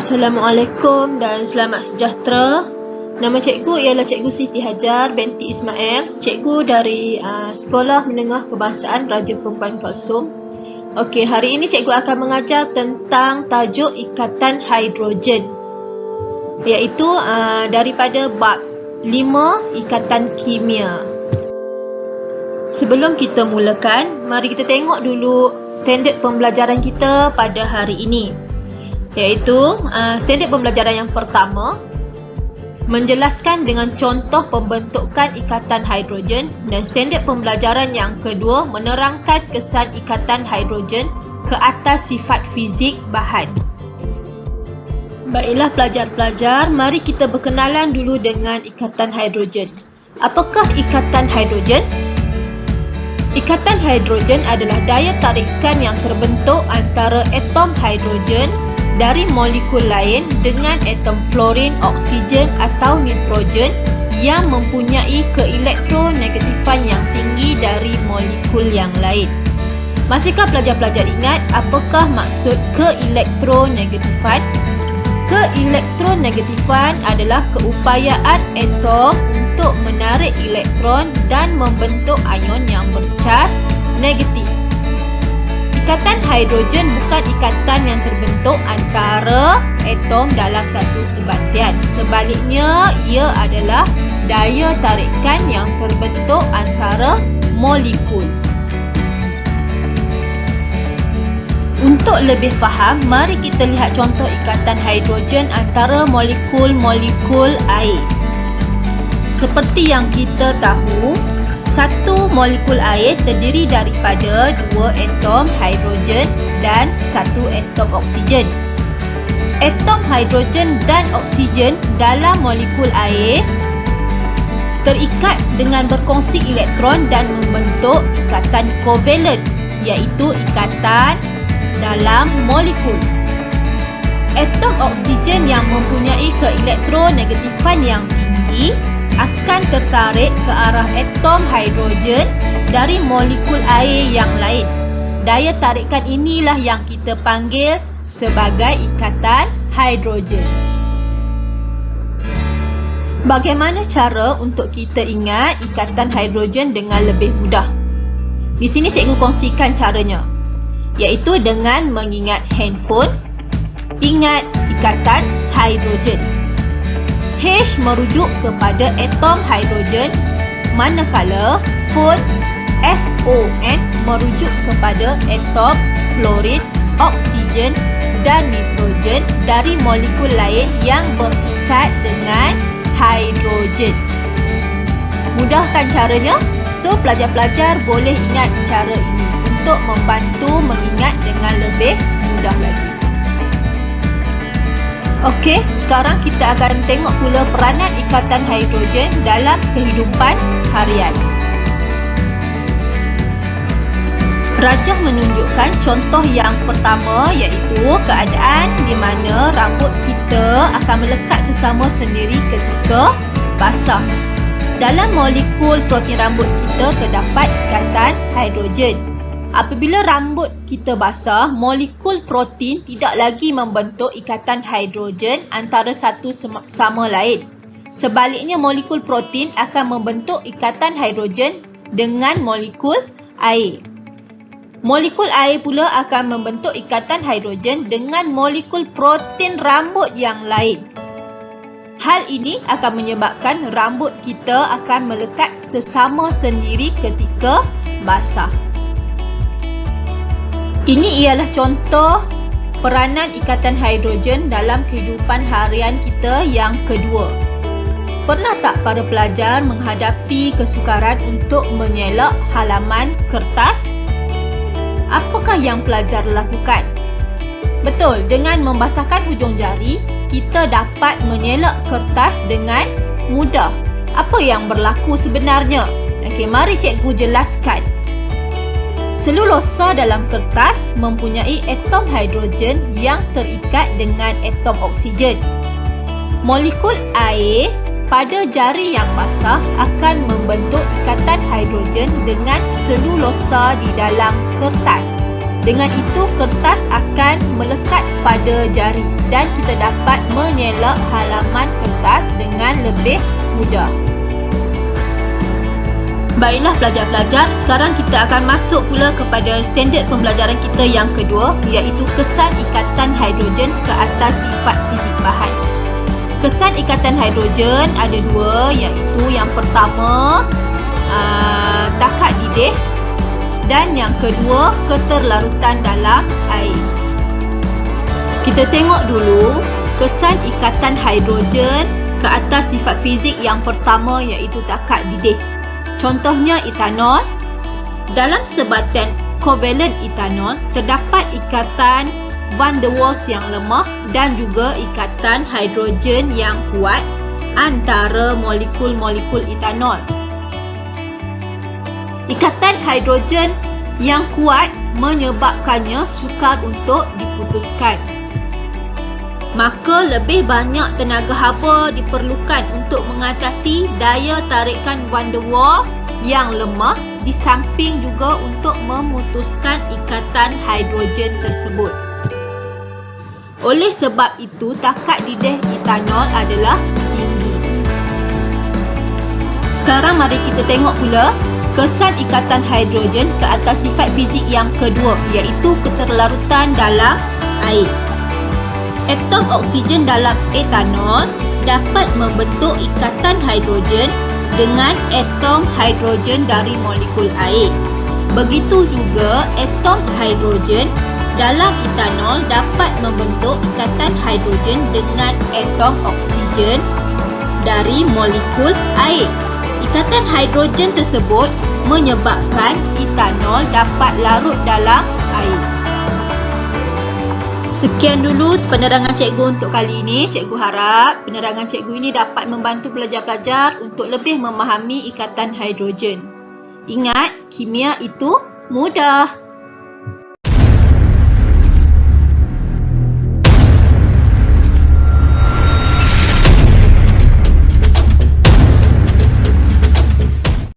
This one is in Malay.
Assalamualaikum dan selamat sejahtera. Nama cikgu ialah Cikgu Siti Hajar binti Ismail, cikgu dari Sekolah Menengah Kebangsaan Raja Perempuan Kalsum. Okey, hari ini cikgu akan mengajar tentang tajuk ikatan hidrogen, iaitu daripada bab 5 ikatan kimia. Sebelum kita mulakan, mari kita tengok dulu standard pembelajaran kita pada hari ini, iaitu standard pembelajaran yang pertama menjelaskan dengan contoh pembentukan ikatan hidrogen, dan standard pembelajaran yang kedua menerangkan kesan ikatan hidrogen ke atas sifat fizik bahan. Baiklah pelajar-pelajar, mari kita berkenalan dulu dengan ikatan hidrogen. Apakah ikatan hidrogen? Ikatan hidrogen adalah daya tarikan yang terbentuk antara atom hidrogen dari molekul lain dengan atom fluorin, oksigen atau nitrogen yang mempunyai keelektronegatifan yang tinggi dari molekul yang lain. Masihkah pelajar-pelajar ingat apakah maksud keelektronegatifan? Keelektronegatifan adalah keupayaan atom untuk menarik elektron dan membentuk ion yang bercas negatif. Ikatan hidrogen bukan ikatan yang terbentuk antara atom dalam satu sebatian. Sebaliknya, ia adalah daya tarikan yang terbentuk antara molekul. Untuk lebih faham, mari kita lihat contoh ikatan hidrogen antara molekul-molekul air. Seperti yang kita tahu, satu molekul air terdiri daripada dua atom hidrogen dan satu atom oksigen. Atom hidrogen dan oksigen dalam molekul air terikat dengan berkongsi elektron dan membentuk ikatan kovalen, iaitu ikatan dalam molekul. Atom oksigen yang mempunyai keelektronegatifan yang tinggi akan tertarik ke arah atom hidrogen dari molekul air yang lain. Daya tarikan inilah yang kita panggil sebagai ikatan hidrogen. Bagaimana cara untuk kita ingat ikatan hidrogen dengan lebih mudah? Di sini cikgu kongsikan caranya, iaitu dengan mengingat handphone. Ingat ikatan hidrogen. H merujuk kepada atom hidrogen, manakala phone FON merujuk kepada atom fluorin, oksigen dan nitrogen dari molekul lain yang berikat dengan hidrogen. Mudahkan caranya? So, pelajar-pelajar boleh ingat cara ini untuk membantu mengingat dengan lebih mudah lagi. Okey, sekarang kita akan tengok pula peranan ikatan hidrogen dalam kehidupan harian. Rajah menunjukkan contoh yang pertama, iaitu keadaan di mana rambut kita akan melekat sesama sendiri ketika basah. Dalam molekul protein rambut kita terdapat ikatan hidrogen. Apabila rambut kita basah, molekul protein tidak lagi membentuk ikatan hidrogen antara satu sama lain. Sebaliknya, molekul protein akan membentuk ikatan hidrogen dengan molekul air. Molekul air pula akan membentuk ikatan hidrogen dengan molekul protein rambut yang lain. Hal ini akan menyebabkan rambut kita akan melekat sesama sendiri ketika basah. Ini ialah contoh peranan ikatan hidrogen dalam kehidupan harian kita yang kedua. Pernah tak para pelajar menghadapi kesukaran untuk menyelak halaman kertas? Apakah yang pelajar lakukan? Betul, dengan membasahkan hujung jari, kita dapat menyelak kertas dengan mudah. Apa yang berlaku sebenarnya? Okey, mari cikgu jelaskan. Selulosa dalam kertas mempunyai atom hidrogen yang terikat dengan atom oksigen. Molekul air pada jari yang basah akan membentuk ikatan hidrogen dengan selulosa di dalam kertas. Dengan itu, kertas akan melekat pada jari dan kita dapat menyelak halaman kertas dengan lebih mudah. Baiklah pelajar-pelajar, sekarang kita akan masuk pula kepada standard pembelajaran kita yang kedua, iaitu kesan ikatan hidrogen ke atas sifat fizik bahan. Kesan ikatan hidrogen ada dua, iaitu yang pertama takat didih dan yang kedua keterlarutan dalam air. Kita tengok dulu kesan ikatan hidrogen ke atas sifat fizik yang pertama, iaitu takat didih. Contohnya etanol. Dalam sebatan kovalent etanol terdapat ikatan van der Waals yang lemah dan juga ikatan hidrogen yang kuat antara molekul-molekul etanol. Ikatan hidrogen yang kuat menyebabkannya sukar untuk diputuskan. Maka lebih banyak tenaga haba diperlukan untuk mengatasi daya tarikan van der Waals yang lemah, di samping juga untuk memutuskan ikatan hidrogen tersebut. Oleh sebab itu, takat didih etanol adalah tinggi. Sekarang mari kita tengok pula kesan ikatan hidrogen ke atas sifat fizik yang kedua, iaitu keterlarutan dalam air. Atom oksigen dalam etanol dapat membentuk ikatan hidrogen dengan atom hidrogen dari molekul air. Begitu juga atom hidrogen dalam etanol dapat membentuk ikatan hidrogen dengan atom oksigen dari molekul air. Ikatan hidrogen tersebut menyebabkan etanol dapat larut dalam air. Sekian dulu penerangan cikgu untuk kali ini. Cikgu harap penerangan cikgu ini dapat membantu pelajar-pelajar untuk lebih memahami ikatan hidrogen. Ingat, kimia itu mudah.